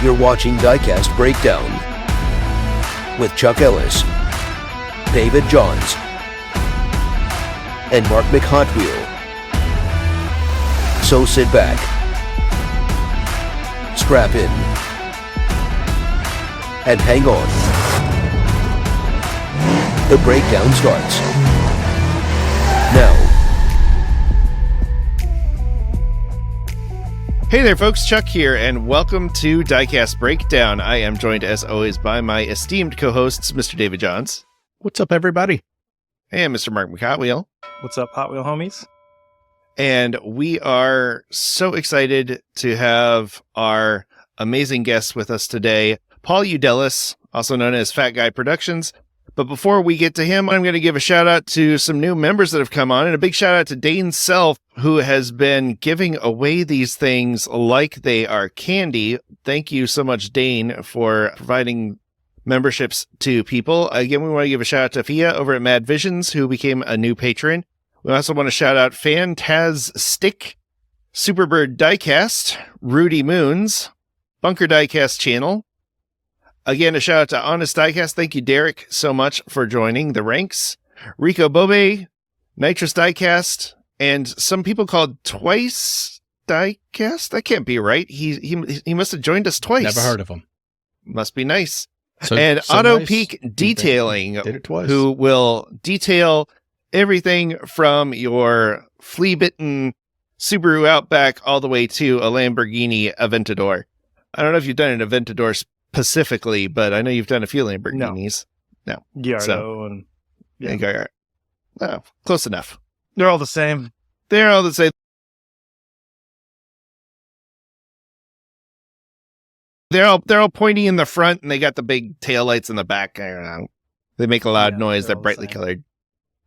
You're watching Diecast Breakdown with Chuck Ellis, David Johns, and Mark McHotwheel. So sit back, strap in, and hang on. The breakdown starts now. Hey there, folks. Chuck here, and welcome to Diecast Breakdown. I am joined, as always, by my esteemed co-hosts, Mr. David Johns. What's up, everybody? And Mr. Mark McHotwheel. What's up, Hot Wheel homies? And we are so excited to have our amazing guest with us today, Paul Udellis, also known as Fat Guy Productions. But before we get to him, I'm going to give a shout out to some new members that have come on, and a big shout out to Dane Self, who has been giving away these things like they are candy. Thank you so much, Dane, for providing memberships to people. Again, we want to give a shout out to Fia over at Mad Visions, who became a new patron. We also want to shout out Fantastic, Superbird Diecast, Rudy Moons, Bunker Diecast Channel. Again, a shout out to Honest Diecast. Thank you, Derek, so much for joining the ranks. Rico Bobe, Nitrous Diecast, and some people called Twice Diecast. That can't be right. He must have joined us twice. Never heard of him. Must be nice. So Auto nice. Peak Detailing, Did it twice. who will detail everything from your flea-bitten Subaru Outback all the way to a Lamborghini Aventador. I don't know if you've done an Aventador specifically, but I know you've done a few Lamborghinis. No. Giardo and Yeah. Oh, close enough. they're all the same. They're all the same. They're all pointy in the front, and they got the big taillights in the back. I don't know. They make a loud noise. They're all the brightly same. colored.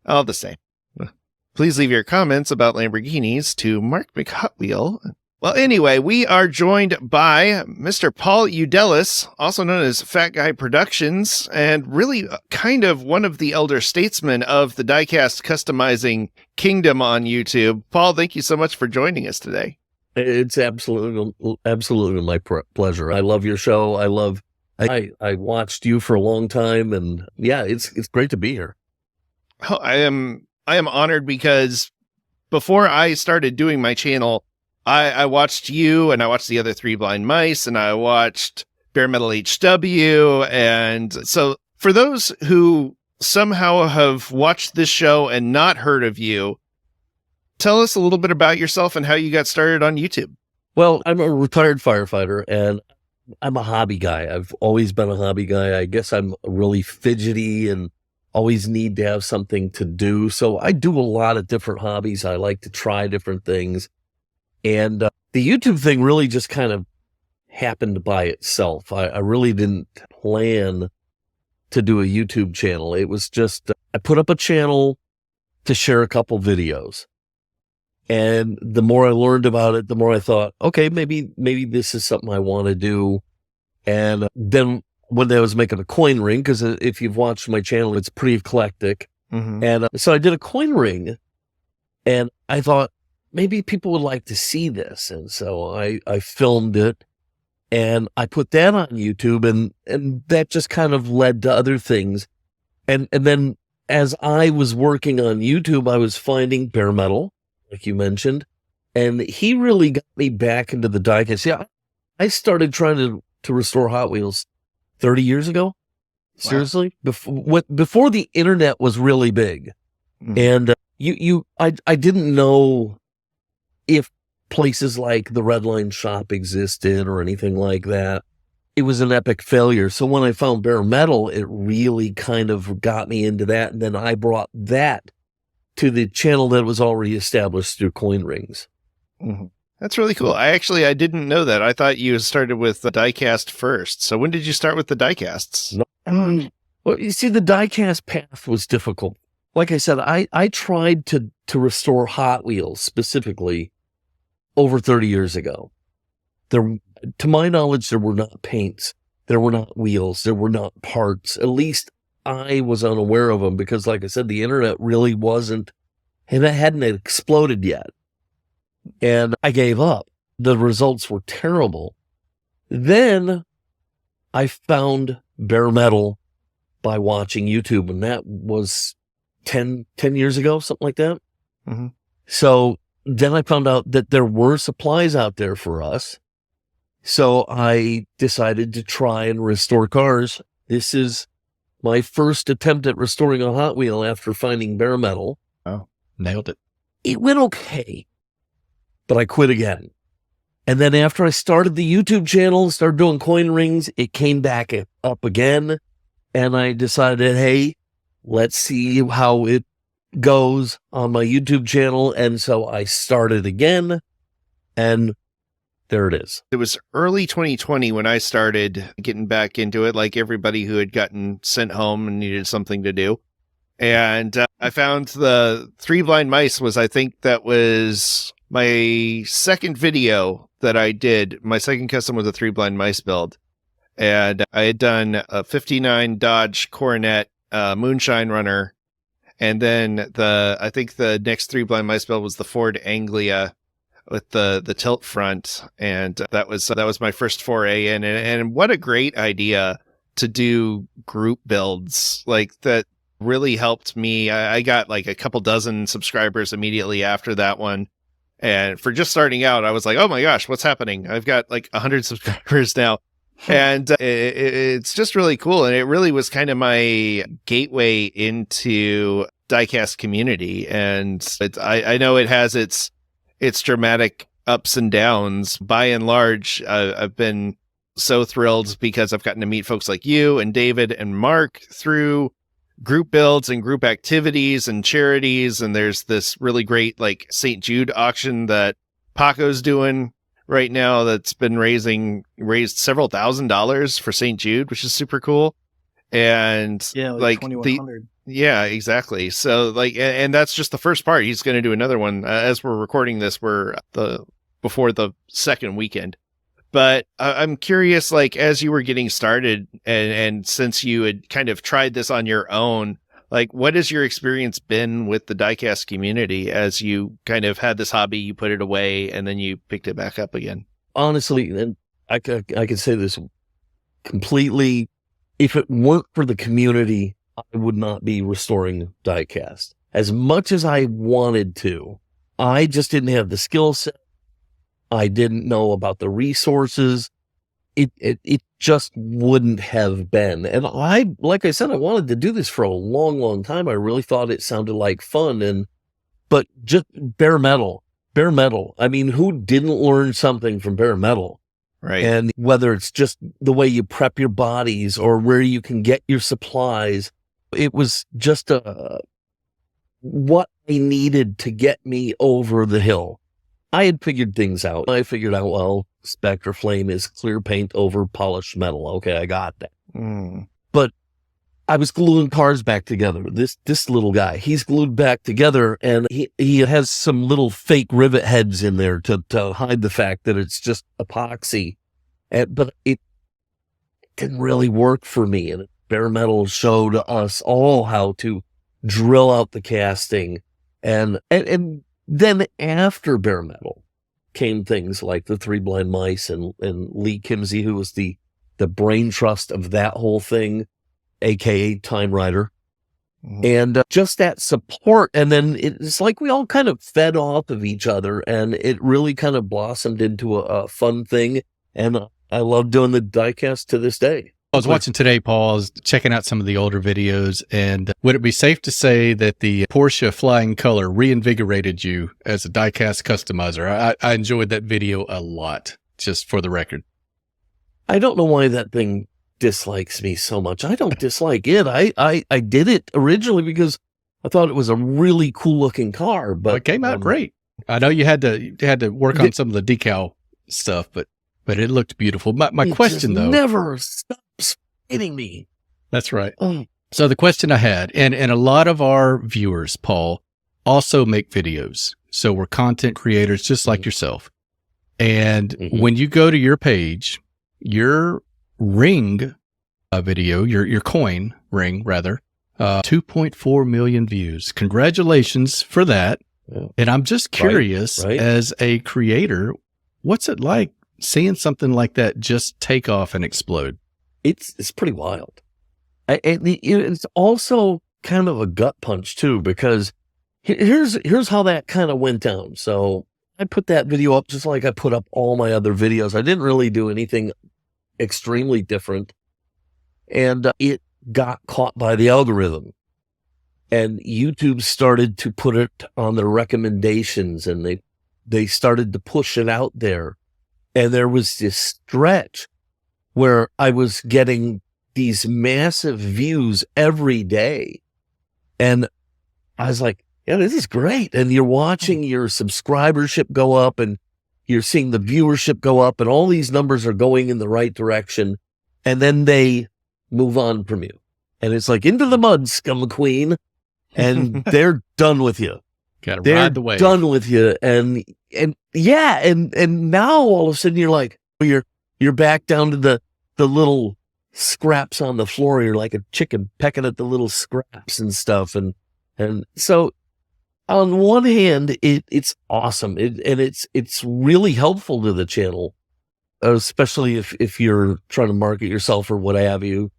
All the same. Please leave your comments about Lamborghinis to Mark McHotwheel. Well, anyway, we are joined by Mr. Paul Udellis, also known as Fat Guy Productions, and really kind of one of the elder statesmen of the diecast customizing kingdom on YouTube. Paul, thank you so much for joining us today. It's absolutely my pleasure. I love your show. I watched you for a long time, and yeah, it's great to be here. Oh, I am honored because before I started doing my channel, I watched you, and I watched the other Three Blind Mice, and I watched Bare Metal HW. And so for those who somehow have watched this show and not heard of you, tell us a little bit about yourself and how you got started on YouTube. Well, I'm a retired firefighter, and I'm a hobby guy. I've always been a hobby guy. I guess I'm really fidgety and always need to have something to do. So I do a lot of different hobbies. I like to try different things. And the YouTube thing really just kind of happened by itself. I really didn't plan to do a YouTube channel. It was just, I put up a channel to share a couple videos. And the more I learned about it, the more I thought, okay, maybe this is something I want to do. And then one day I was making a coin ring, because if you've watched my channel, it's pretty eclectic. Mm-hmm. And so I did a coin ring, and I thought, maybe people would like to see this. And so I filmed it, and I put that on YouTube, and that just kind of led to other things. And then as I was working on YouTube, I was finding Bare Metal, like you mentioned, and he really got me back into the diecast. Yeah, I started trying to restore Hot Wheels 30 years ago. Seriously? Wow. Before the internet was really big. Mm-hmm. And I didn't know if places like the Redline Shop existed or anything like that. It was an epic failure. So when I found Bare Metal, it really kind of got me into that. And then I brought that to the channel that was already established through coin rings. Mm-hmm. That's really cool. I didn't know that. I thought you started with the diecast first. So when did you start with the diecasts? No. Well, you see, the diecast path was difficult. Like I said, I tried to restore Hot Wheels specifically over 30 years ago. To my knowledge, there were not paints, there were not wheels, there were not parts. At least I was unaware of them, because like I said, the internet really wasn't, and it hadn't exploded yet. And I gave up. The results were terrible. Then I found bare metal by watching YouTube, and that was 10 years ago, something like that. Mhm. So then I found out that there were supplies out there for us. So I decided to try and restore cars. This is my first attempt at restoring a Hot Wheel after finding bare metal. Oh, nailed it. It went okay, but I quit again. And then after I started the YouTube channel, started doing coin rings, it came back up again. And I decided, hey, let's see how it goes on my YouTube channel. And so I started again, and there it is. It was early 2020 when I started getting back into it, like everybody who had gotten sent home and needed something to do. And I found the Three Blind Mice I think that was my second video that I did. My second custom was a Three Blind Mice build. And I had done a 59 Dodge Coronet Moonshine Runner. And then I think the next Three Blind Mice build was the Ford Anglia with the tilt front. And that was my first foray in. And what a great idea to do group builds like that. Really helped me. I got like a couple dozen subscribers immediately after that one. And for just starting out, I was like, oh my gosh, what's happening? I've got like 100 subscribers now. And it's just really cool. And it really was kind of my gateway into diecast community. And I know it has its dramatic ups and downs. By and large, I've been so thrilled because I've gotten to meet folks like you and David and Mark through group builds and group activities and charities. And there's this really great like St. Jude auction that Paco's doing right now that's been raised several $1,000s for St. Jude, which is super cool. And Yeah, like 2,100. yeah, exactly. So like, and that's just the first part. He's going to do another one as we're recording this. We're before the second weekend. But I'm curious, like, as you were getting started and since you had kind of tried this on your own, like, what has your experience been with the diecast community as you kind of had this hobby, you put it away, and then you picked it back up again? Honestly, and I can say this completely, if it weren't for the community, I would not be restoring diecast. As much as I wanted to, I just didn't have the skill set. I didn't know about the resources. It just wouldn't have been. And like I said, I wanted to do this for a long, long time. I really thought it sounded like fun. But just bare metal. I mean, who didn't learn something from bare metal? Right. And whether it's just the way you prep your bodies or where you can get your supplies, it was just what I needed to get me over the hill. I had figured things out. I figured out, well, Spectre Flame is clear paint over polished metal. Okay, I got that. But I was gluing cars back together. This little guy, he's glued back together, and he has some little fake rivet heads in there to hide the fact that it's just epoxy. But it didn't really work for me. And bare metal showed us all how to drill out the casting. And then after bare metal came things like the Three Blind Mice and Lee Kimsey, who was the brain trust of that whole thing, aka Time Rider. And just that support. And then it's like we all kind of fed off of each other, and it really kind of blossomed into a fun thing. And I love doing the diecast to this day. I was watching today, Paul. I was checking out some of the older videos, and would it be safe to say that the Porsche Flying Color reinvigorated you as a diecast customizer? I enjoyed that video a lot, just for the record. I don't know why that thing dislikes me so much. I don't dislike it. I did it originally because I thought it was a really cool looking car, but it came out great. I know you had to work on some of the decal stuff, but it looked beautiful. My question though, never stops hitting me. That's right. So the question I had, and a lot of our viewers, Paul, also make videos. So we're content creators just like yourself. And when you go to your page, your ring video, your coin ring rather, 2.4 million views. Congratulations for that. Yeah. And I'm just curious, as a creator, what's it like seeing something like that just take off and explode? it's pretty wild. It's also kind of a gut punch too, because here's how that kind of went down. So I put that video up just like I put up all my other videos. I didn't really do anything extremely different, and it got caught by the algorithm, and YouTube started to put it on their recommendations, and they started to push it out there. And there was this stretch where I was getting these massive views every day. And I was like, yeah, this is great. And you're watching your subscribership go up, and you're seeing the viewership go up, and all these numbers are going in the right direction. And then they move on from you. And it's like, into the mud, scum queen. And they're done with you. Gotta They're ride the wave. done with you. And now all of a sudden you're like, you're back down to the little scraps on the floor. You're like a chicken pecking at the little scraps and stuff. And so on one hand, it's awesome. It's really helpful to the channel, especially if you're trying to market yourself or what have you,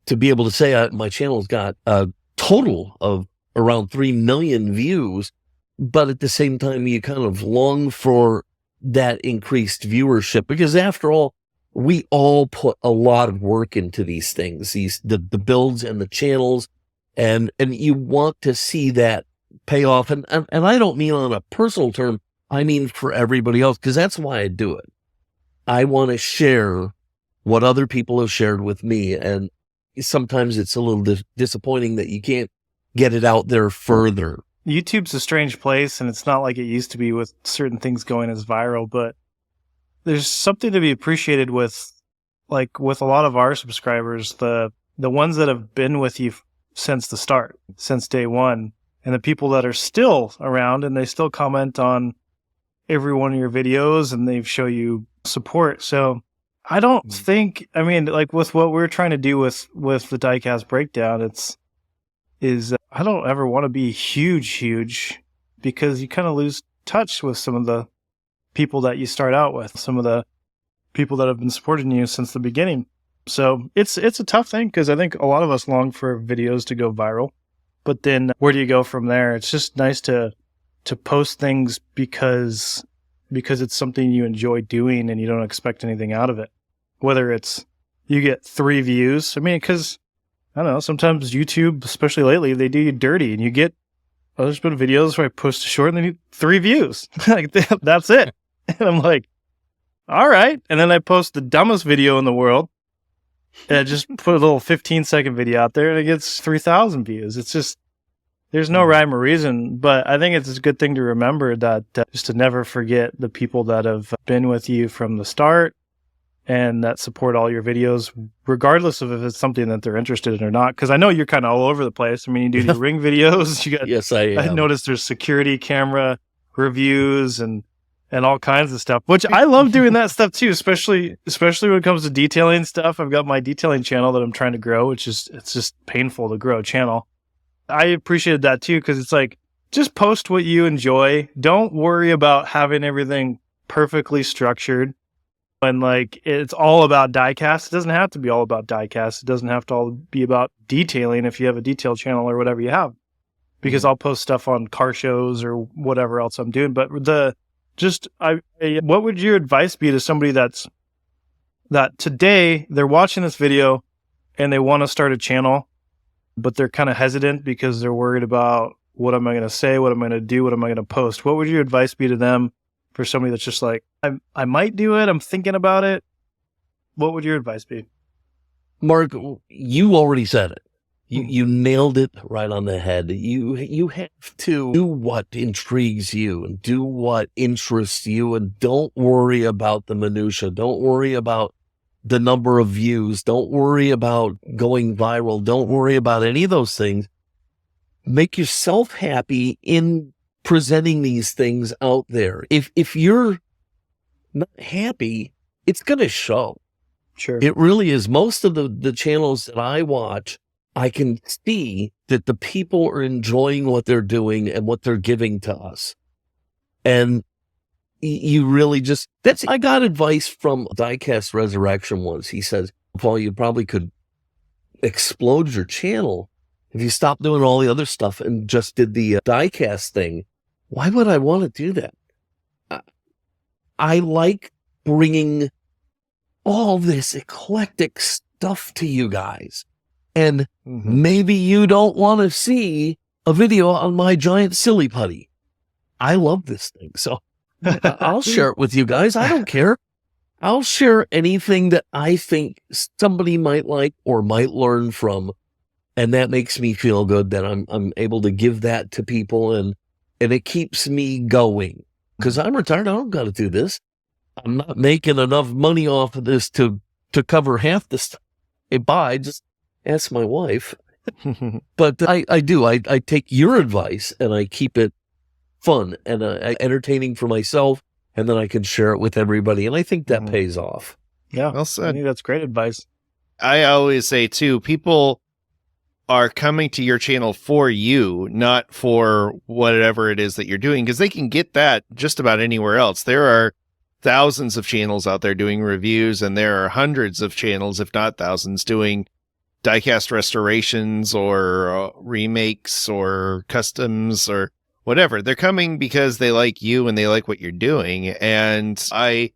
to be able to say my channel's got a total of around 3 million views. But at the same time, you kind of long for that increased viewership, because after all, we all put a lot of work into these things, the builds and the channels, and you want to see that pay off. And I don't mean on a personal term, I mean for everybody else, because that's why I do it. I want to share what other people have shared with me, and sometimes it's a little disappointing that you can't get it out there further. YouTube's a strange place, and it's not like it used to be with certain things going as viral, but there's something to be appreciated with a lot of our subscribers, the ones that have been with you since the start, since day one, and the people that are still around and they still comment on every one of your videos and they show you support. So I don't think, I mean, like with what we're trying to do with the Diecast Breakdown, I don't ever want to be huge, because you kind of lose touch with some of the people that you start out with, some of the people that have been supporting you since the beginning. So it's a tough thing, because I think a lot of us long for videos to go viral, but then where do you go from there? It's just nice to post things because it's something you enjoy doing and you don't expect anything out of it. Whether it's you get 3 views, I mean, because I don't know, sometimes YouTube, especially lately, they do you dirty, and you get, there's been videos where I post a short and they need 3 views. Like, that's it. And I'm like, all right. And then I post the dumbest video in the world, and I just put a little 15-second video out there, and it gets 3,000 views. It's just, there's no rhyme or reason. But I think it's a good thing to remember that just to never forget the people that have been with you from the start and that support all your videos, regardless of if it's something that they're interested in or not. Because I know you're kind of all over the place. I mean, you do the ring videos. You got, Yes, I am. I noticed there's security camera reviews and all kinds of stuff, which I love doing that stuff too, especially when it comes to detailing stuff. I've got my detailing channel that I'm trying to grow, it's just painful to grow a channel. I appreciated that too, because it's like, just post what you enjoy. Don't worry about having everything perfectly structured. And like, it's all about diecast. It doesn't have to be all about diecast. It doesn't have to all be about detailing if you have a detail channel or whatever you have, because I'll post stuff on car shows or whatever else I'm doing. But what would your advice be to somebody that today they're watching this video and they want to start a channel, but they're kind of hesitant because they're worried about, what am I going to say? What am I going to do? What am I going to post? What would your advice be to them for somebody that's just like, I might do it, I'm thinking about it? What would your advice be? Mark, you already said it. You nailed it right on the head. You have to do what intrigues you and do what interests you, and don't worry about the minutia. Don't worry about the number of views. Don't worry about going viral. Don't worry about any of those things. Make yourself happy in presenting these things out there. If you're not happy, it's going to show. Sure. It really is. Most of the channels that I watch, I can see that the people are enjoying what they're doing and what they're giving to us. And you really I got advice from Diecast Resurrection once. He says, Paul, you probably could explode your channel if you stopped doing all the other stuff and just did the diecast thing. Why would I want to do that? I like bringing all this eclectic stuff to you guys. And maybe you don't want to see a video on my giant silly putty. I love this thing. So I'll share it with you guys. I don't care. I'll share anything that I think somebody might like or might learn from. And that makes me feel good that I'm able to give that to people, and it keeps me going. Because I'm retired. I don't got to do this. I'm not making enough money off of this to cover half the stuff I buy. Just ask my wife. But I do. I take your advice and I keep it fun and entertaining for myself, and then I can share it with everybody. And I think that pays off. Yeah, well said. I think that's great advice. I always say too, people are coming to your channel for you, not for whatever it is that you're doing, because they can get that just about anywhere else. There are thousands of channels out there doing reviews, and there are hundreds of channels, if not thousands, doing diecast restorations or remakes or customs or whatever. They're coming because they like you and they like what you're doing. And I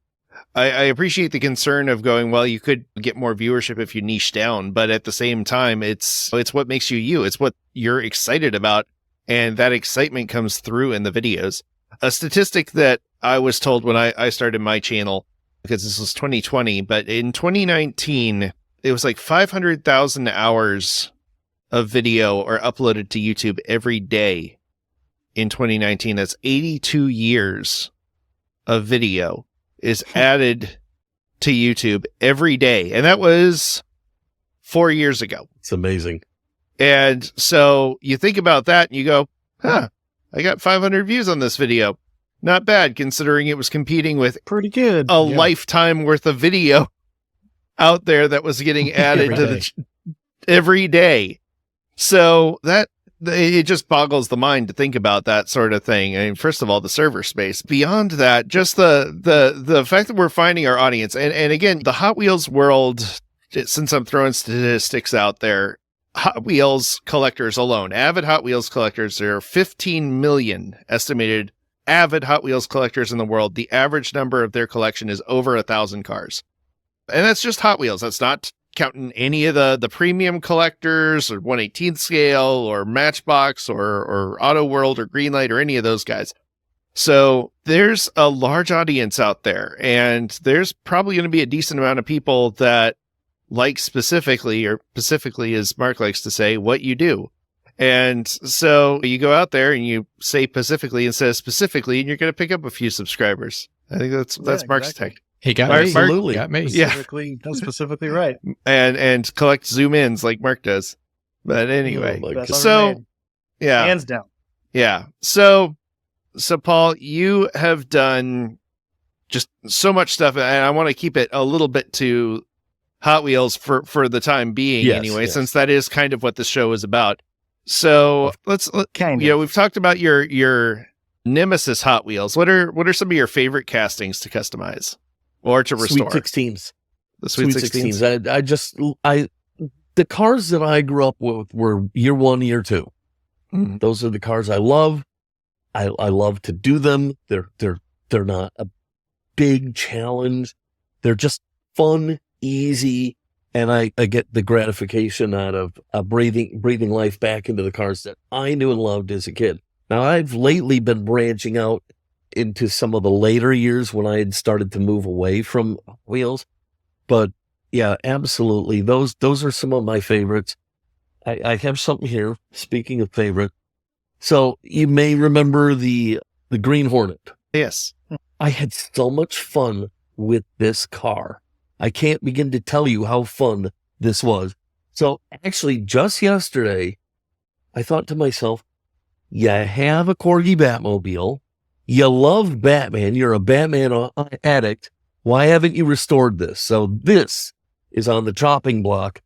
appreciate the concern of going, well, you could get more viewership if you niche down, but at the same time, it's what makes you you. It's what you're excited about, and that excitement comes through in the videos. A statistic that I was told when I started my channel, because this was 2020, but in 2019, it was like 500,000 hours of video are uploaded to YouTube every day in 2019. That's 82 years of video is added to YouTube every day. And that was 4 years ago. It's amazing. And so you think about that and you go, I got 500 views on this video. Not bad, considering it was competing with pretty good a lifetime worth of video out there that was getting added to every day. So that it just boggles the mind to think about that sort of thing. I mean, first of all, the server space. Beyond that, just the fact that we're finding our audience. And again, the Hot Wheels world, since I'm throwing statistics out there, Hot Wheels collectors alone, avid Hot Wheels collectors, there are 15 million estimated avid Hot Wheels collectors in the world. The average number of their collection is over 1,000 cars. And that's just Hot Wheels. That's not counting any of the premium collectors or 1/18th scale or Matchbox or Auto World or Greenlight or any of those guys. So there's a large audience out there, and there's probably going to be a decent amount of people that like specifically, or specifically as Mark likes to say, what you do. And so you go out there and you say Pacifically instead of specifically, and you're going to pick up a few subscribers. I think that's Mark's tech. He got Mark, me. Absolutely. Got me. That's specifically right. And collect zoom ins like Mark does. But anyway, God. so yeah, hands down. Yeah. So Paul, you have done just so much stuff, and I want to keep it a little bit to Hot Wheels for the time being, anyway, since that is kind of what the show is about. So let's we've talked about your Nemesis Hot Wheels. What are some of your favorite castings to customize or to restore? Sweet 16s. The Sweet 16s. The cars that I grew up with were year 1, year 2. Mm. Those are the cars I love. I love to do them. They're not a big challenge. They're just fun, easy, and I get the gratification out of breathing life back into the cars that I knew and loved as a kid. Now, I've lately been branching out into some of the later years when I had started to move away from wheels. But yeah, absolutely. Those are some of my favorites. I have something here, speaking of favorite. So you may remember the Green Hornet. Yes. I had so much fun with this car. I can't begin to tell you how fun this was. So actually, just yesterday, I thought to myself, you have a Corgi Batmobile. You love Batman. You're a Batman addict. Why haven't you restored this? So this is on the chopping block,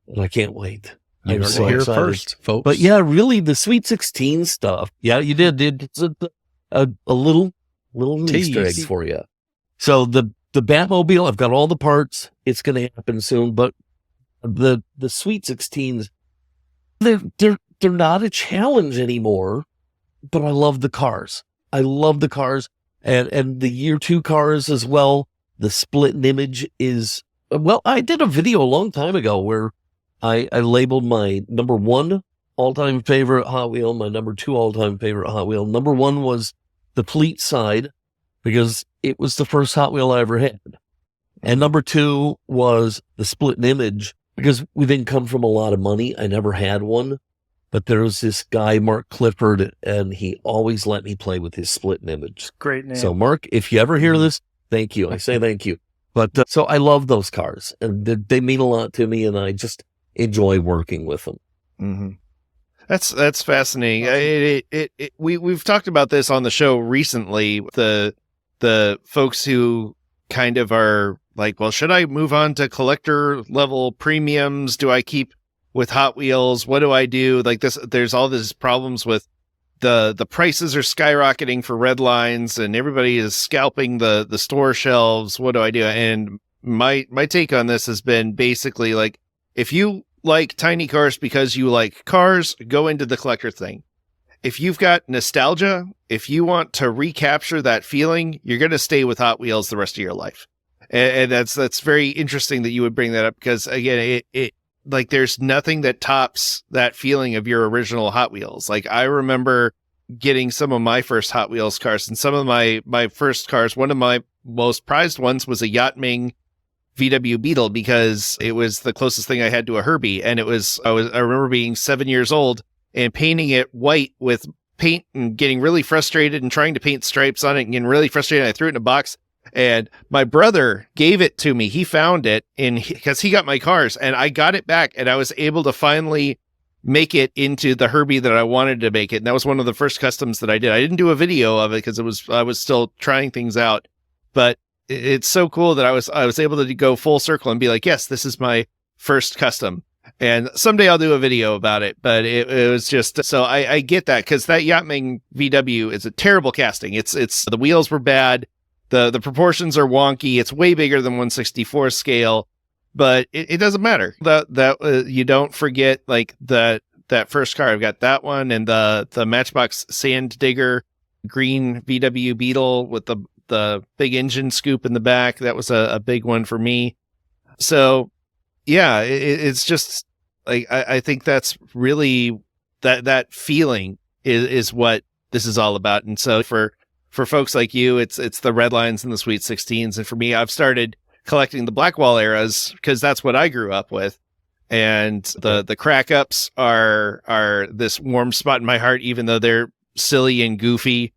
and I can't wait. You heard it here first, folks. But yeah, really, the Sweet 16 stuff. Yeah, you did. It's a little Easter egg for you. So the the Batmobile, I've got all the parts. It's going to happen soon. But the Sweet 16s, they're not a challenge anymore. But I love the cars. I love the cars, and the year 2 cars as well. The split image is, well, I did a video a long time ago where I labeled my number 1 all-time favorite Hot Wheel, my number 2 all-time favorite Hot Wheel. Number 1 was the Fleet side, because it was the first Hot Wheel I ever had. And number 2 was the split image, because we didn't come from a lot of money. I never had one. But there was this guy, Mark Clifford, and he always let me play with his split image. Great name. So, Mark, if you ever hear this, thank you. I say thank you. But so I love those cars, and they mean a lot to me, and I just enjoy working with them. Mm-hmm. That's fascinating. We've talked about this on the show recently. The folks who kind of are like, well, should I move on to collector level premiums? Do I keep with Hot Wheels? What do I do? Like this, there's all these problems with the prices are skyrocketing for red lines, and everybody is scalping the store shelves. What do I do? And my take on this has been basically like, if you like tiny cars because you like cars, go into the collector thing. If you've got nostalgia, if you want to recapture that feeling, you're going to stay with Hot Wheels the rest of your life. And that's very interesting that you would bring that up, because again, it like there's nothing that tops that feeling of your original Hot Wheels. Like I remember getting some of my first Hot Wheels cars, and some of my first cars, one of my most prized ones was a Yachtming VW Beetle, because it was the closest thing I had to a Herbie. And I remember being 7 years old and painting it white with paint and getting really frustrated and trying to paint stripes on it and getting really frustrated. I threw it in a box, and my brother gave it to me. He found it because he got my cars, and I got it back, and I was able to finally make it into the Herbie that I wanted to make it. And that was one of the first customs that I did. I didn't do a video of it because I was still trying things out, but it's so cool that I was able to go full circle and be like, yes, this is my first custom. And someday I'll do a video about it, but it was just, so I get that, because that Yachtming VW is a terrible casting. It's the wheels were bad. The proportions are wonky. It's way bigger than 1/64 scale, but it doesn't matter. That you don't forget like that first car. I've got that one, and the Matchbox Sand Digger green VW Beetle with the big engine scoop in the back. That was a big one for me. So yeah, it's just like, I think that's really that feeling is what this is all about. And so for folks like you, it's the red lines and the Sweet 16s. And for me, I've started collecting the Blackwall eras because that's what I grew up with. And the crack ups are this warm spot in my heart, even though they're silly and goofy.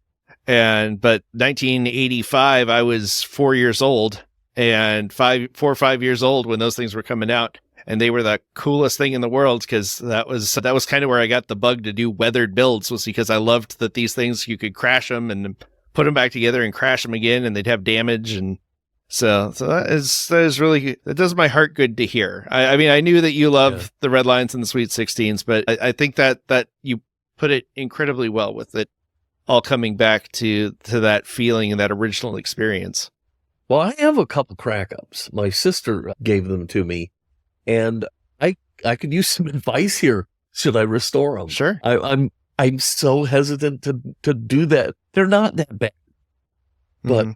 But 1985, I was 4 years old, and 4 or 5 years old when those things were coming out. And they were the coolest thing in the world, because that was kind of where I got the bug to do weathered builds, was because I loved that these things, you could crash them and put them back together and crash them again, and they'd have damage. And so that is really, that does my heart good to hear. I mean, I knew that you love the red lines and the Sweet 16s, but I think that you put it incredibly well with it all coming back to that feeling and that original experience. Well, I have a couple crack ups. My sister gave them to me, and I could use some advice here. Should I restore them? Sure. I'm so hesitant to do that. They're not that bad, but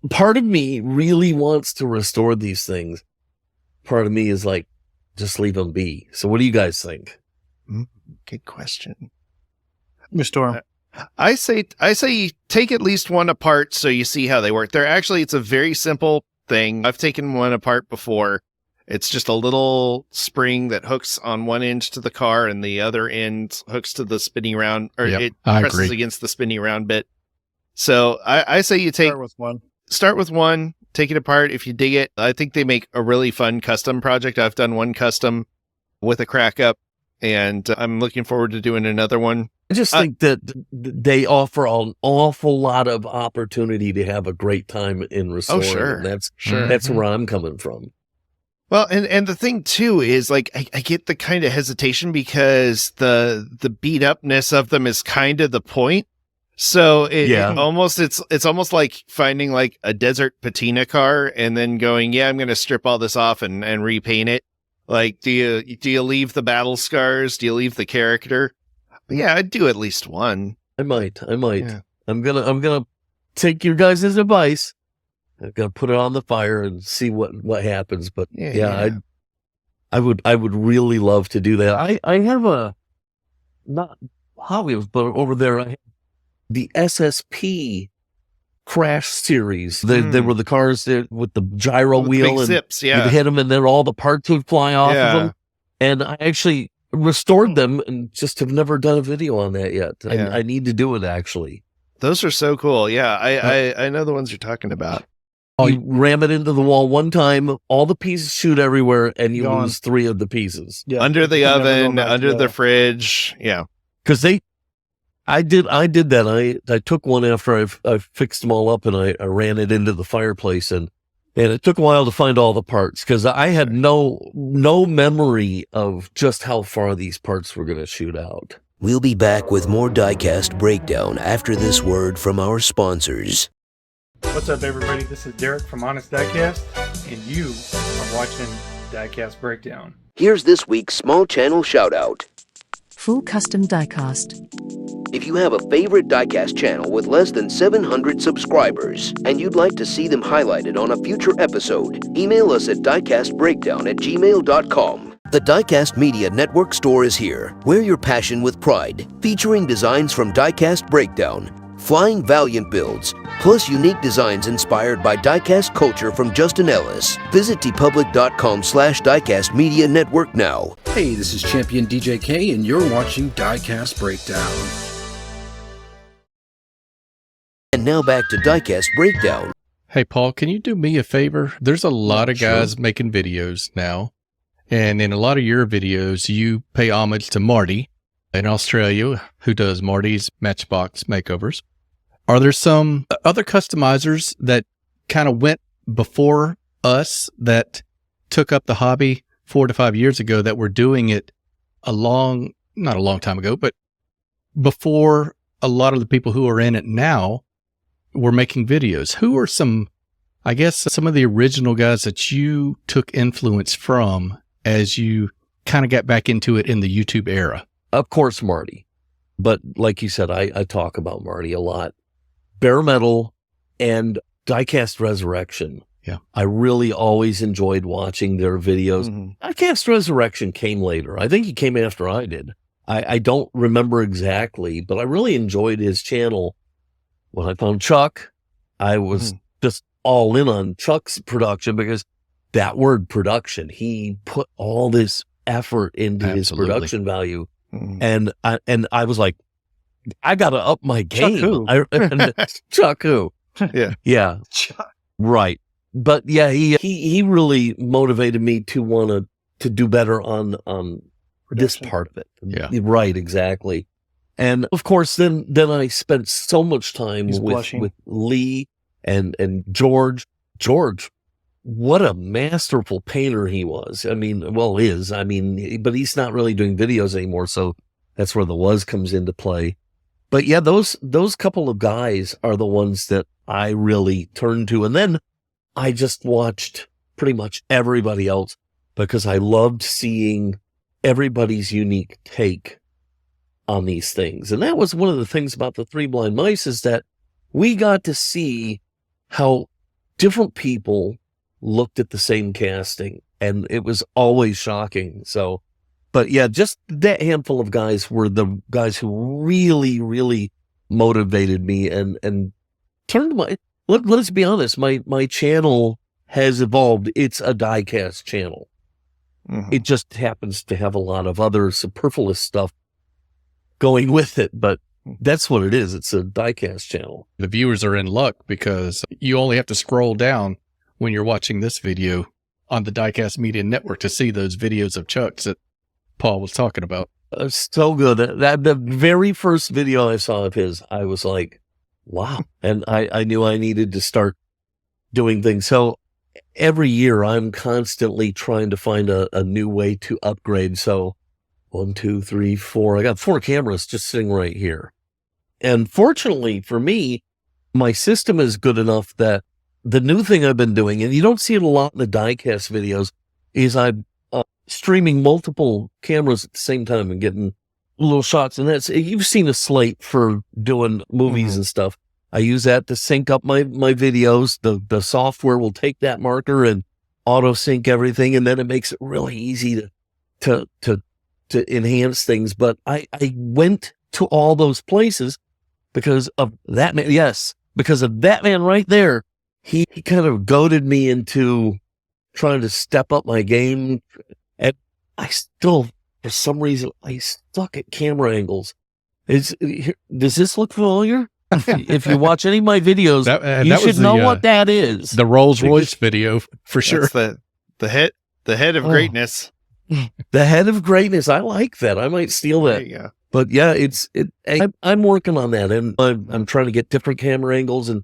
part of me really wants to restore these things. Part of me is like, just leave them be. So what do you guys think? Good question. Restore them. I say you take at least one apart so you see how they work. It's a very simple thing. I've taken one apart before. It's just a little spring that hooks on one end to the car, and the other end hooks to the spinny round, or it presses against the spinny round bit. So I say you start with one, take it apart. If you dig it, I think they make a really fun custom project. I've done one custom with a crack up, and I'm looking forward to doing another one. I just think that they offer an awful lot of opportunity to have a great time in restoring. Oh, sure. And that's where I'm coming from. Well, and the thing too is like, I get the kind of hesitation because the beat upness of them is kind of the point. So Yeah. it's almost like finding like a desert patina car and then going, yeah, I'm going to strip all this off and repaint it. Like, do you leave the battle scars? Do you leave the character? But yeah, I'd do at least one. I might. Yeah. I'm gonna take your guys' advice. I'm gonna put it on the fire and see what happens. But yeah. I would really love to do that. I have a, not hobbies, but over there I have the SSP Crash series. They were the cars that, with the gyro With wheel big and zips, you'd hit them, and then all the parts would fly off of them. And I actually restored them and just have never done a video on that yet. I need to do it, actually. Those are so cool. Yeah, I know the ones you're talking about. You ram it into the wall one time, all the pieces shoot everywhere, and you lose 3 of the pieces. Yeah, Under the never go oven, back under together. the fridge. Yeah. Because I did that. I took one after I fixed them all up, and I ran it into the fireplace, and it took a while to find all the parts because I had no memory of just how far these parts were going to shoot out. We'll be back with more Diecast Breakdown after this word from our sponsors. What's up, everybody? This is Derek from Honest Diecast, and you are watching Diecast Breakdown. Here's this week's small channel shout out. Full custom diecast. If you have a favorite Diecast channel with less than 700 subscribers and you'd like to see them highlighted on a future episode, email us at diecastbreakdown@gmail.com. The Diecast Media Network store is here. Wear your passion with pride, featuring designs from Diecast Breakdown, flying Valiant builds, plus unique designs inspired by diecast culture from Justin Ellis. Visit tpublic.com/Diecast Media Network now. Hey, this is Champion DJK, and you're watching Diecast Breakdown. And now back to Diecast Breakdown. Hey, Paul, can you do me a favor? There's a lot of guys making videos now. And in a lot of your videos, you pay homage to Marty in Australia, who does Marty's Matchbox makeovers. Are there some other customizers that kind of went before us that took up the hobby 4 to 5 years ago that were doing it not a long time ago, but before a lot of the people who are in it now were making videos? Who are some of the original guys that you took influence from as you kind of got back into it in the YouTube era? Of course, Marty. But like you said, I talk about Marty a lot. Bare Metal and Diecast Resurrection. Yeah. I really always enjoyed watching their videos. Diecast Resurrection came later. I think he came after I did. I don't remember exactly, but I really enjoyed his channel. When I found Chuck, I was just all in on Chuck's production because that word production, he put all this effort into his production value. And I was like, I got to up my game. Chuck who? Yeah. Chuck. Right. But yeah, he really motivated me to want to do better on this part of it. Yeah. Right. Exactly. And of course, then I spent so much time with Lee and George. George, what a masterful painter he was. I mean, but he's not really doing videos anymore. So that's where the was comes into play. But yeah, those couple of guys are the ones that I really turned to. And then I just watched pretty much everybody else because I loved seeing everybody's unique take on these things. And that was one of the things about the Three Blind Mice is that we got to see how different people looked at the same casting, and it was always shocking. So, but yeah, just that handful of guys were the guys who really, really motivated me and turned let us be honest, my channel has evolved. It's a diecast channel. It just happens to have a lot of other superfluous stuff going with it, but that's what it is. It's a diecast channel. The viewers are in luck because you only have to scroll down when you're watching this video on the Diecast Media Network to see those videos of Chuck's that Paul was talking about. So good. The very first video I saw of his, I was like, wow. And I knew I needed to start doing things. So every year I'm constantly trying to find a new way to upgrade. So 1, 2, 3, 4. I got 4 cameras just sitting right here. And fortunately for me, my system is good enough that the new thing I've been doing, and you don't see it a lot in the diecast videos, is I'm streaming multiple cameras at the same time and getting little shots. And you've seen a slate for doing movies and stuff. I use that to sync up my videos. The software will take that marker and auto sync everything, and then it makes it really easy to enhance things. But I went to all those places because of that man. Yes, because of that man right there. He kind of goaded me into trying to step up my game. And I still, for some reason, I suck at camera angles. Does this look familiar? If you watch any of my videos, you should know what that is. The Rolls Royce video, for sure. That's the head of greatness. The head of greatness. I like that. I might steal that. There you go. But yeah, I'm working on that, and I'm trying to get different camera angles and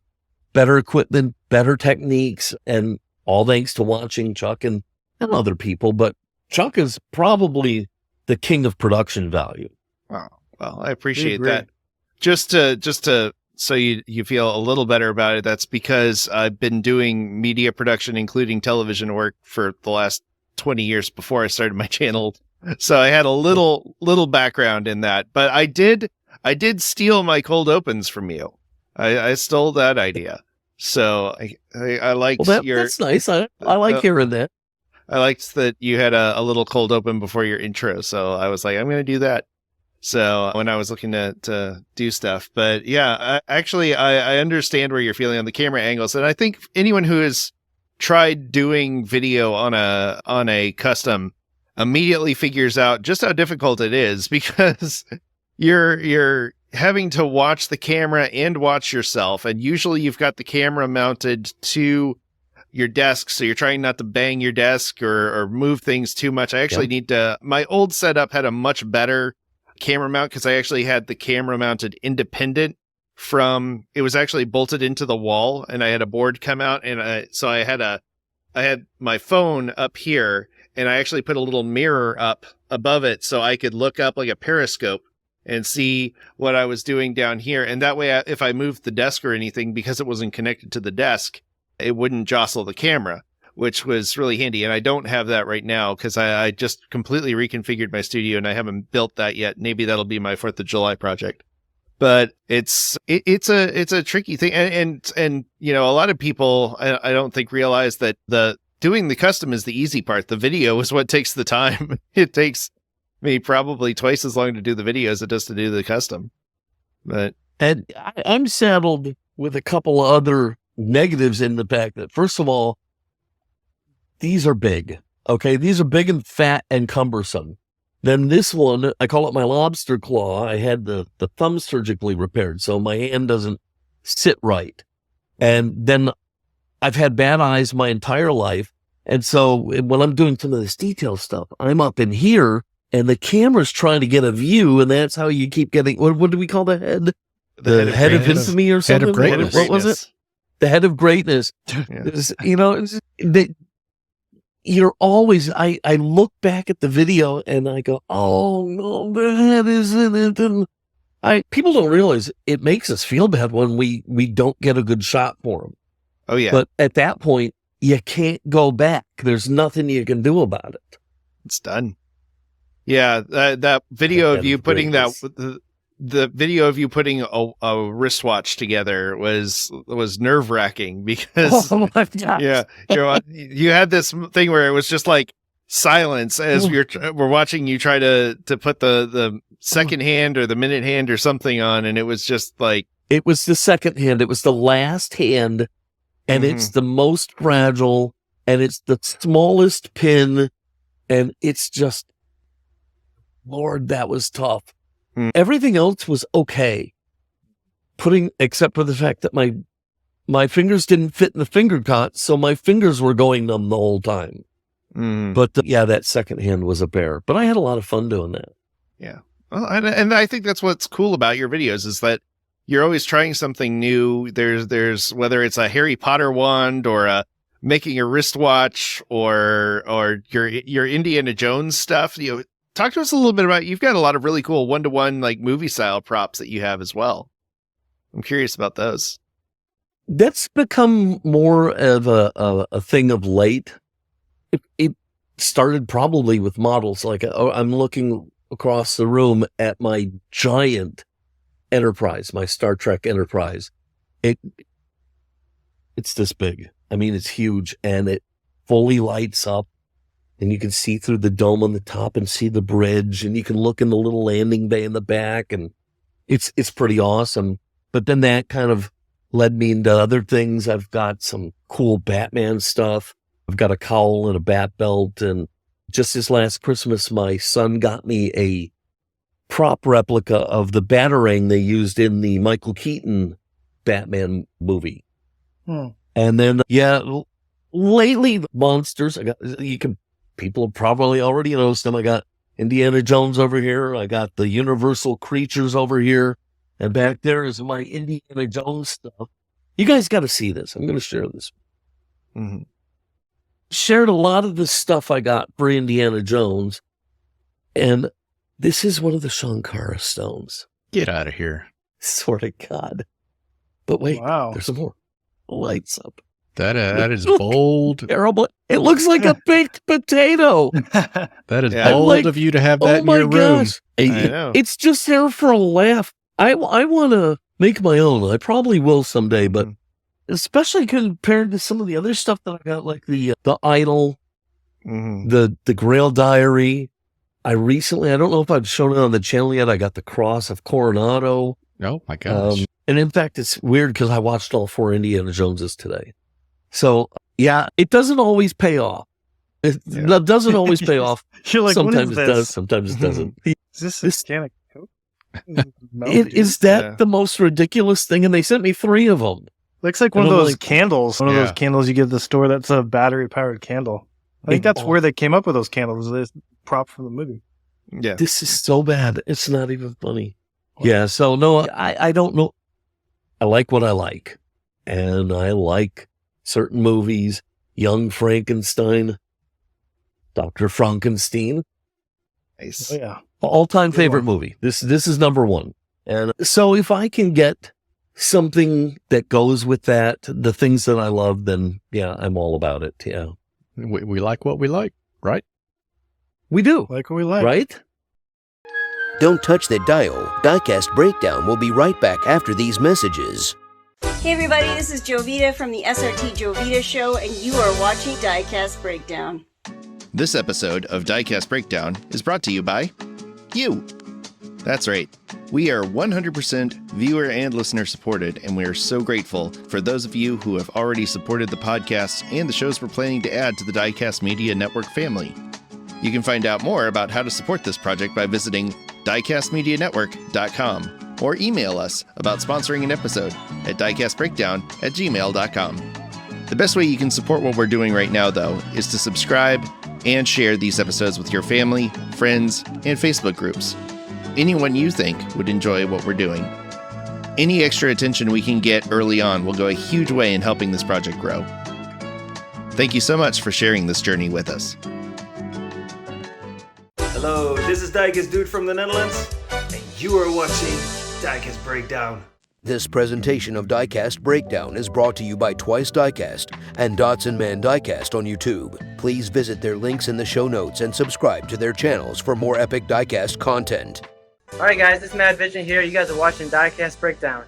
better equipment, better techniques, and all thanks to watching Chuck and other people. But Chuck is probably the king of production value. Wow. Well, I appreciate that. Just to so you feel a little better about it, that's because I've been doing media production, including television work, for the last 20 years before I started my channel. So I had a little background in that. But I did steal my cold opens from you. I stole that idea. So I liked that's nice. I like hearing that. I liked that you had a little cold open before your intro. So I was like, I'm going to do that. So when I was looking to do stuff, but yeah, I understand where you're feeling on the camera angles. And I think anyone who has tried doing video on a custom immediately figures out just how difficult it is, because you're having to watch the camera and watch yourself. And usually you've got the camera mounted to your desk, so you're trying not to bang your desk or move things too much. I actually need to, my old setup had a much better camera mount, because I actually had the camera mounted independent from, it was actually bolted into the wall, and I had a board come out, and so I had my phone up here, and I actually put a little mirror up above it so I could look up like a periscope and see what I was doing down here. And that way, if I moved the desk or anything, because it wasn't connected to the desk, it wouldn't jostle the camera, which was really handy. And I don't have that right now because I just completely reconfigured my studio and I haven't built that yet. Maybe that'll be my 4th of July project. But it's a tricky thing. And you know, a lot of people, I don't think realize that doing the custom is the easy part. The video is what takes the time. It takes me probably twice as long to do the video as it does to do the custom. And I'm saddled with a couple of other negatives in the fact that, first of all, these are big. Okay, these are big and fat and cumbersome. Then this one, I call it my lobster claw. I had the thumb surgically repaired, so my hand doesn't sit right. And then I've had bad eyes my entire life. And so when I'm doing some of this detail stuff, I'm up in here and the camera's trying to get a view, and that's how you keep getting, what do we call the head? The head of infamy or something? Head of greatness. What was it? The head of greatness. You know, you're always, I look back at the video and I go, oh no, the head is in it. And people don't realize it makes us feel bad when we don't get a good shot for them. Oh yeah. But at that point, you can't go back. There's nothing you can do about it. It's done. Yeah. That video of you putting the video of you putting a wristwatch together was nerve-wracking because oh my God. Yeah, you had this thing where it was just like silence as we're watching you try to put the second hand or the minute hand or something on, and it was just like, it was the second hand. It was the last hand, and it's the most fragile, and it's the smallest pin, and it's just, Lord, that was tough. Everything else was okay, except for the fact that my fingers didn't fit in the finger cot, so my fingers were going numb the whole time. But that second hand was a bear. But I had a lot of fun doing that. Yeah, well, and I think that's what's cool about your videos is that you're always trying something new. There's whether it's a Harry Potter wand or making a wristwatch or your Indiana Jones stuff. You know. Talk to us a little bit about, you've got a lot of really cool one-to-one like movie style props that you have as well. I'm curious about those. That's become more of a thing of late. It started probably with models. Like I'm looking across the room at my giant Enterprise, my Star Trek Enterprise. It's this big. I mean, it's huge, and it fully lights up, and you can see through the dome on the top and see the bridge, and you can look in the little landing bay in the back, and it's pretty awesome. But then that kind of led me into other things. I've got some cool Batman stuff. I've got a cowl and a bat belt, and just this last Christmas, my son got me a prop replica of the Batarang they used in the Michael Keaton Batman movie. And then, lately the monsters, people have probably already noticed them. I got Indiana Jones over here. I got the Universal creatures over here. And back there is my Indiana Jones stuff. You guys got to see this. I'm going to share this. Mm-hmm. Shared a lot of the stuff I got for Indiana Jones. And this is one of the Shankara stones. Get out of here. Swear to God. But wait, there's some more. Lights up. That is bold. Terrible. It looks like a baked potato. That is bold of you to have that in your room. I know. It's just there for a laugh. I want to make my own. I probably will someday, but especially compared to some of the other stuff that I got, like the Idol, the Grail Diary. I don't know if I've shown it on the channel yet. I got the Cross of Coronado. Oh my gosh. And in fact, it's weird because I watched all 4 Indiana Joneses today. So yeah, it doesn't always pay off. It doesn't always pay off. You're like, sometimes what is it does, sometimes it doesn't. Is this a can of Coke? Is that the most ridiculous thing? And they sent me 3 of them. Looks like one of those candles. One of those candles you get at the store that's a battery-powered candle. I think that's where they came up with those candles. This prop from the movie. Yeah. This is so bad. It's not even funny. Yeah, so no, I don't know. I like what I like. And I like certain movies. Young Frankenstein, Dr. Frankenstein. Nice. Oh, yeah. All-time favorite movie. This is number 1. And so if I can get something that goes with that, the things that I love, then yeah, I'm all about it. Yeah. We like what we like, right? We do. Like what we like. Right? Don't touch that dial. Diecast Breakdown will be right back after these messages. Hey everybody, this is Jovita from the SRT Jovita Show, and you are watching Diecast Breakdown. This episode of Diecast Breakdown is brought to you by you. That's right. We are 100% viewer and listener supported, and we are so grateful for those of you who have already supported the podcast and the shows we're planning to add to the Diecast Media Network family. You can find out more about how to support this project by visiting diecastmedianetwork.com or email us about sponsoring an episode at diecastbreakdown@gmail.com. The best way you can support what we're doing right now, though, is to subscribe and share these episodes with your family, friends, and Facebook groups. Anyone you think would enjoy what we're doing. Any extra attention we can get early on will go a huge way in helping this project grow. Thank you so much for sharing this journey with us. Hello, this is Diecast Dude from the Netherlands, and you are watching Diecast Breakdown. This presentation of Diecast Breakdown is brought to you by Twice Diecast and Dots and Man Diecast on YouTube. Please visit their links in the show notes and subscribe to their channels for more epic Diecast content. Alright guys, this is Mad Vision here. You guys are watching Diecast Breakdown.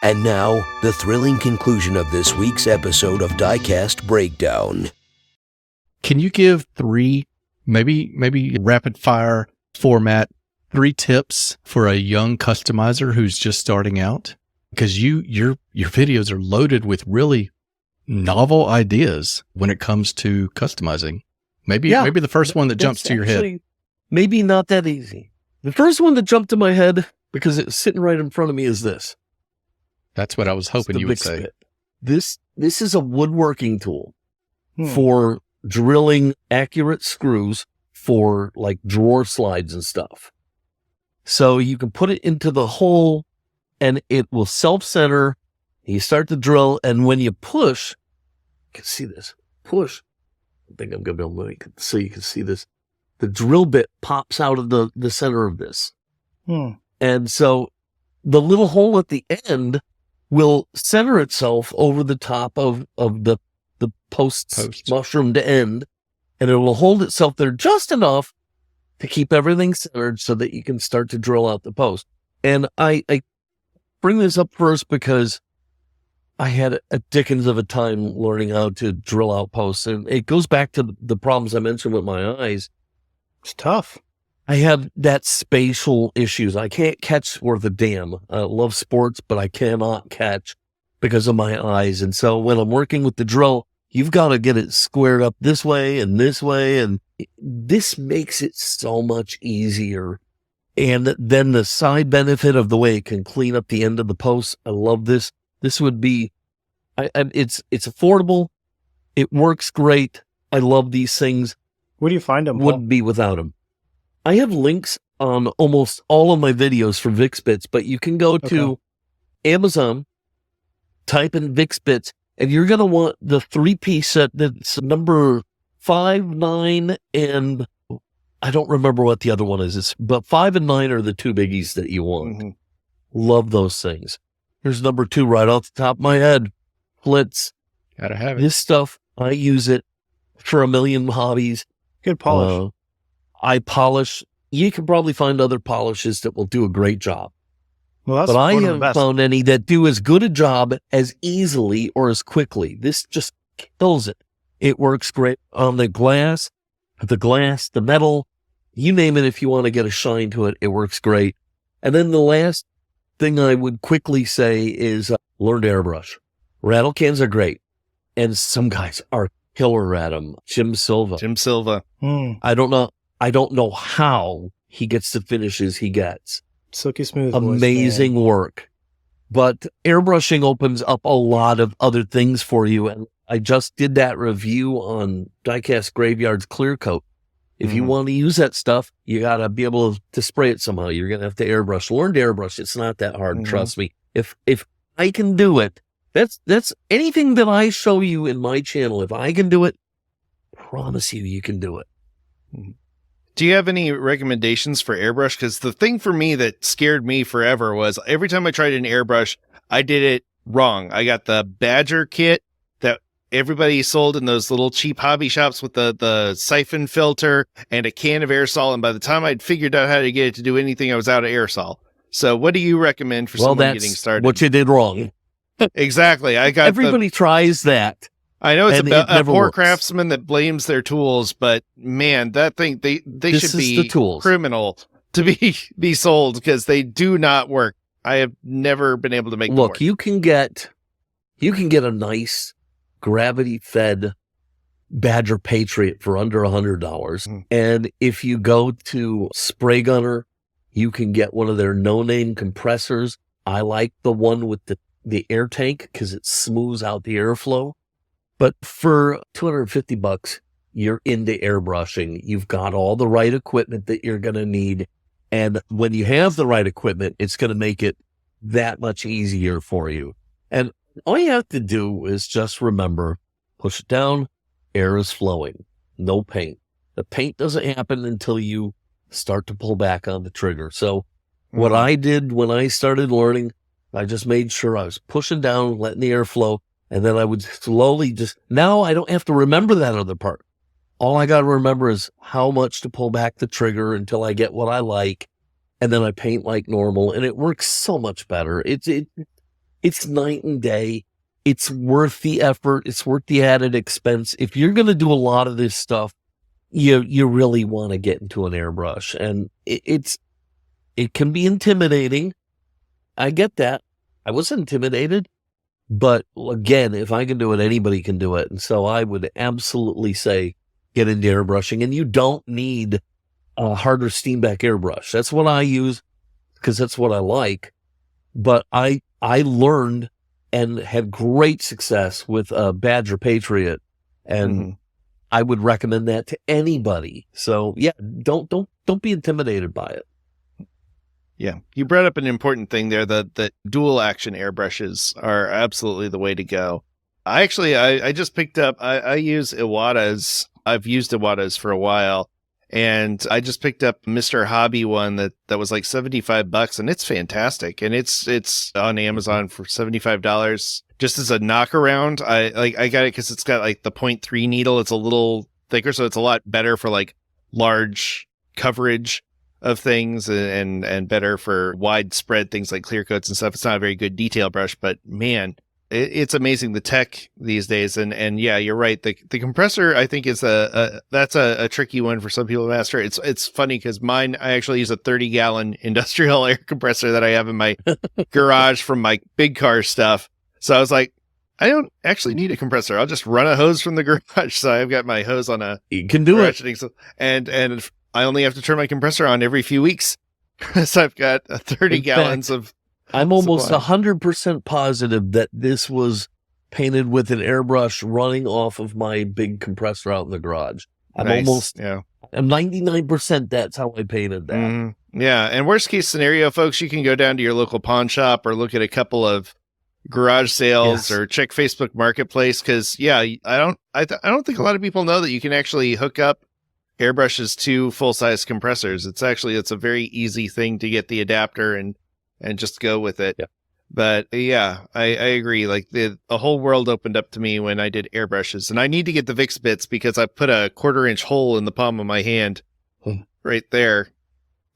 And now, the thrilling conclusion of this week's episode of Diecast Breakdown. Can you give 3, maybe rapid fire format, 3 tips for a young customizer who's just starting out? Because your videos are loaded with really novel ideas when it comes to customizing. Maybe the first one that jumps to your head. Maybe not that easy. The first one that jumped to my head, because it's sitting right in front of me, is this. That's what I was hoping you would say. This is a woodworking tool for drilling accurate screws for like drawer slides and stuff. So you can put it into the hole and it will self-center. You start to drill, and when you push, you can see this. Push. I think I'm going to be able to so you can see this. The drill bit pops out of the center of this. And so the little hole at the end will center itself over the top of the post's mushroomed end, and it will hold itself there just enough to keep everything centered so that you can start to drill out the post. And I bring this up first because I had a dickens of a time learning how to drill out posts, and it goes back to the problems I mentioned with my eyes. It's tough. I have that spatial issues. I can't catch worth a damn. I love sports, but I cannot catch because of my eyes. And so when I'm working with the drill, you've got to get it squared up this way. And this makes it so much easier. And then the side benefit of the way it can clean up the end of the post. I love this. This would be, it's affordable. It works great. I love these things. Where do you find them? Wouldn't be without them. I have links on almost all of my videos for Vicks Bits, but you can go to Amazon, type in Vicks Bits, and you're going to want the 3-piece set that's number 5, 9, and I don't remember what the other one is. But 5 and 9 are the two biggies that you want. Mm-hmm. Love those things. Here's number 2 right off the top of my head. Flitz. Gotta have it. This stuff, I use it for a million hobbies. Good polish. I polish. You can probably find other polishes that will do a great job. Well, that's but I haven't found any that do as good a job as easily or as quickly. This just kills it. It works great on the glass, the metal, you name it. If you want to get a shine to it, it works great. And then the last thing I would quickly say is learn to airbrush. Rattle cans are great. And some guys are killer at them. Jim Silva. I don't know how he gets the finishes he gets. Silky smooth. Amazing work. But airbrushing opens up a lot of other things for you. And I just did that review on Diecast Graveyard's clear coat. If you want to use that stuff, you got to be able to spray it somehow. You're going to have to airbrush. Learn to airbrush. It's not that hard. Trust me. If I can do it, that's anything that I show you in my channel. If I can do it, promise you can do it. Do you have any recommendations for airbrush? Because the thing for me that scared me forever was every time I tried an airbrush, I did it wrong. I got the Badger kit that everybody sold in those little cheap hobby shops with the siphon filter and a can of aerosol. And by the time I'd figured out how to get it to do anything, I was out of aerosol. So what do you recommend for someone getting started? What you did wrong. Exactly. Everybody tries that. I know it's a poor craftsman that blames their tools, but man, that thing, they should be criminal to be sold because they do not work. I have never been able to make them work. You can get a nice gravity fed Badger Patriot for under $100. And if you go to Spray Gunner, you can get one of their no-name compressors. I like the one with the air tank because it smooths out the airflow. But for $250, you're into airbrushing. You've got all the right equipment that you're going to need. And when you have the right equipment, it's going to make it that much easier for you. And all you have to do is just remember, push it down, air is flowing, no paint. The paint doesn't happen until you start to pull back on the trigger. So what I did when I started learning, I just made sure I was pushing down, letting the air flow. And then I would slowly now I don't have to remember that other part. All I got to remember is how much to pull back the trigger until I get what I like. And then I paint like normal and it works so much better. It's night and day. It's worth the effort. It's worth the added expense. If you're going to do a lot of this stuff, you really want to get into an airbrush, and it can be intimidating. I get that. I was intimidated. But again, if I can do it, anybody can do it. And so I would absolutely say get into airbrushing. And you don't need a harder Steenbeck airbrush. That's what I use because that's what I like. But I learned and had great success with a Badger Patriot. And I would recommend that to anybody. So yeah, don't be intimidated by it. Yeah, you brought up an important thing there, that dual action airbrushes are absolutely the way to go. I just picked up, I use Iwata's. I've used Iwata's for a while, And I just picked up Mr. Hobby one that was like $75, and it's fantastic. And it's on Amazon for $75 just as a knockaround. I got it because it's got like the 0.3 needle. It's a little thicker, so it's a lot better for like large coverage of things and better for widespread things like clear coats and stuff. It's not a very good detail brush, but man, it's amazing the tech these days. And yeah, you're right. The compressor, I think, is that's a tricky one for some people to master. It's funny because mine, I actually use a 30-gallon industrial air compressor that I have in my garage from my big car stuff. So I was like, I don't actually need a compressor. I'll just run a hose from the garage. So I've got my hose on a, you can do it. And I only have to turn my compressor on every few weeks. So I've got 30 gallons of. I'm almost 100% positive that this was painted with an airbrush running off of my big compressor out in the garage. I'm 99% that's how I painted that. Mm-hmm. Yeah. And worst case scenario, folks, you can go down to your local pawn shop or look at a couple of garage sales or check Facebook Marketplace. Cause yeah, I don't think a lot of people know that you can actually hook up airbrushes to full-size compressors. It's a very easy thing to get the adapter and just go with it. Yeah. But yeah, I agree. Like the whole world opened up to me when I did airbrushes, and I need to get the Vicks bits because I put a 1/4-inch hole in the palm of my hand right there.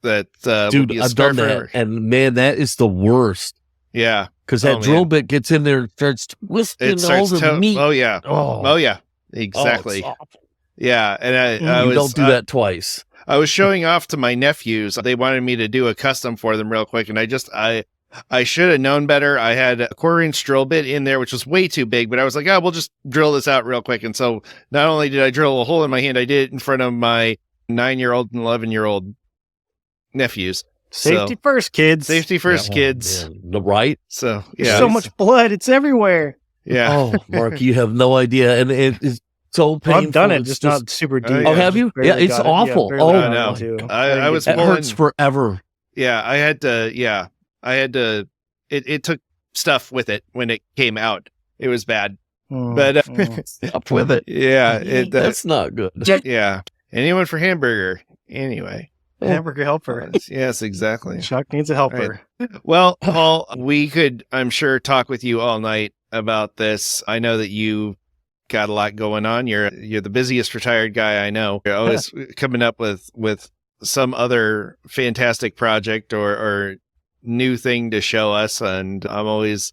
That dude, I've done that, and man, that is the worst. Yeah, because that drill bit gets in there and starts twisting all the meat. Oh yeah, oh yeah, exactly. Yeah, and I was, don't do that twice. I was showing off to my nephews. They wanted me to do a custom for them real quick, and I should have known better. I had a 1/4-inch drill bit in there, which was way too big, but I was like, we'll just drill this out real quick. And so not only did I drill a hole in my hand, I did it in front of my 9-year-old and 11-year-old nephews. Safety first, kids. Safety first, kids. The right? So, yeah. There's so much blood. It's everywhere. Yeah. Oh, Mark, you have no idea. And it's so painful. I've done it, just not super deep. Oh, have you? Yeah, it's awful. Yeah, no. I was it hurts forever. Yeah, I had to, it took stuff with it when it came out. It was bad. But up with it. Yeah. That's not good. Yeah. Anyone for hamburger. Anyway. Hamburger helper. Yes, exactly. Chuck needs a helper. Right. Well, Paul, we could, I'm sure, talk with you all night about this. I know that you got a lot going on. You're the busiest retired guy I know. You're always coming up with some other fantastic project or new thing to show us, and I'm always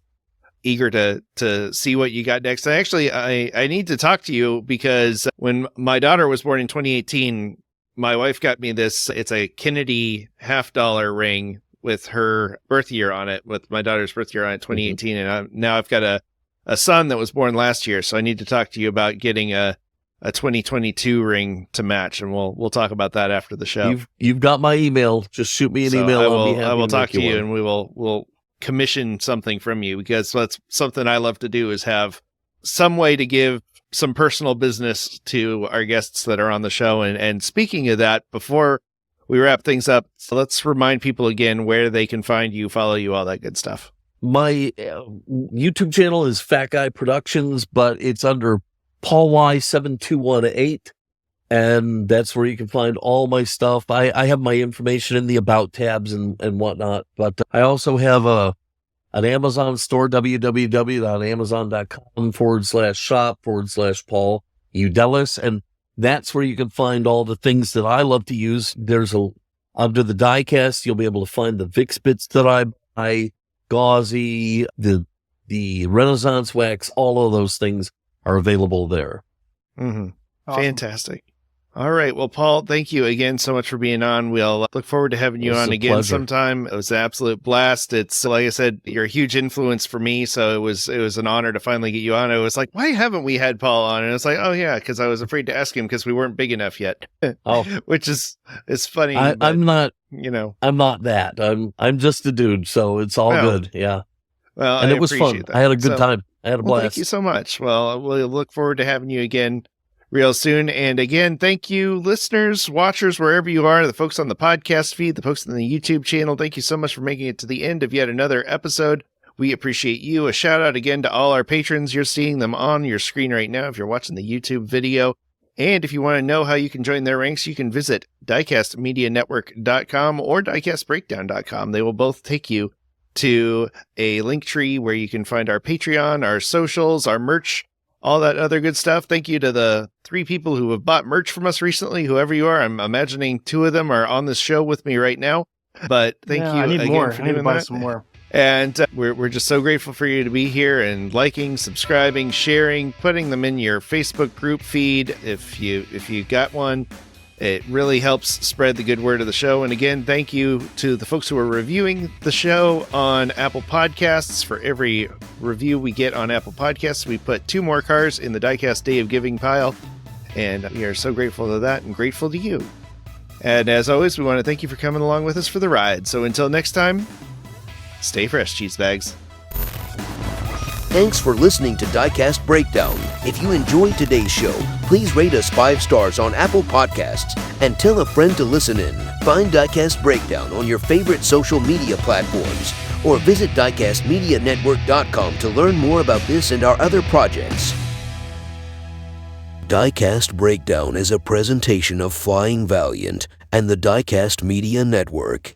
eager to see what you got next. And actually, I need to talk to you because when my daughter was born in 2018, my wife got me this. It's a Kennedy $50 ring with her birth year on it, with my daughter's birth year on it, 2018. And now I've got a son that was born last year. So I need to talk to you about getting a 2022 ring to match. And we'll talk about that after the show. You've got my email. Just shoot me an email. I will talk to you and we'll commission something from you, because that's something I love to do, is have some way to give some personal business to our guests that are on the show. And speaking of that, before we wrap things up, let's remind people again where they can find you, follow you, all that good stuff. My YouTube channel is Fat Guy Productions, but it's under Paul Y 7218, and that's where you can find all my stuff. I have my information in the About tabs and whatnot, but I also have an Amazon store, www.amazon.com/shop/Paul Udellis, and that's where you can find all the things that I love to use. There's under the diecast, you'll be able to find the Vicks bits that I buy, Gauzy, the Renaissance wax, all of those things are available there. Mm-hmm. Awesome. Fantastic. All right. Well, Paul, thank you again so much for being on. We'll look forward to having you on again sometime. It was an absolute blast. It's, like I said, you're a huge influence for me. So it was an honor to finally get you on. I was like, why haven't we had Paul on? And it's like, oh yeah, because I was afraid to ask him because we weren't big enough yet. Oh, which is funny. I'm not, I'm not that. I'm just a dude. So it's all good. Yeah. Well, and it was fun. That. I had a good time. I had a blast. Thank you so much. Well, we'll look forward to having you again real soon. And again, thank you, listeners, watchers, wherever you are, the folks on the podcast feed, the folks on the YouTube channel. Thank you so much for making it to the end of yet another episode. We appreciate you. A shout out again to all our patrons. You're seeing them on your screen right now if you're watching the YouTube video. And if you want to know how you can join their ranks, you can visit diecastmedianetwork.com or diecastbreakdown.com. They will both take you to a link tree where you can find our Patreon, our socials, our merch, all that other good stuff. Thank you to the 3 people who have bought merch from us recently, whoever you are. I'm imagining 2 of them are on this show with me right now. But thank you I need again more. for I need to doing buy that. some more. And we're just so grateful for you to be here and liking, subscribing, sharing, putting them in your Facebook group feed if you got one. It really helps spread the good word of the show. And again, thank you to the folks who are reviewing the show on Apple Podcasts. For every review we get on Apple Podcasts, we put 2 more cars in the Diecast Day of Giving pile. And we are so grateful to that and grateful to you. And as always, we want to thank you for coming along with us for the ride. So until next time, stay fresh, cheese bags. Thanks for listening to Diecast Breakdown. If you enjoyed today's show, please rate us 5 stars on Apple Podcasts and tell a friend to listen in. Find Diecast Breakdown on your favorite social media platforms or visit diecastmedianetwork.com to learn more about this and our other projects. Diecast Breakdown is a presentation of Flying Valiant and the Diecast Media Network.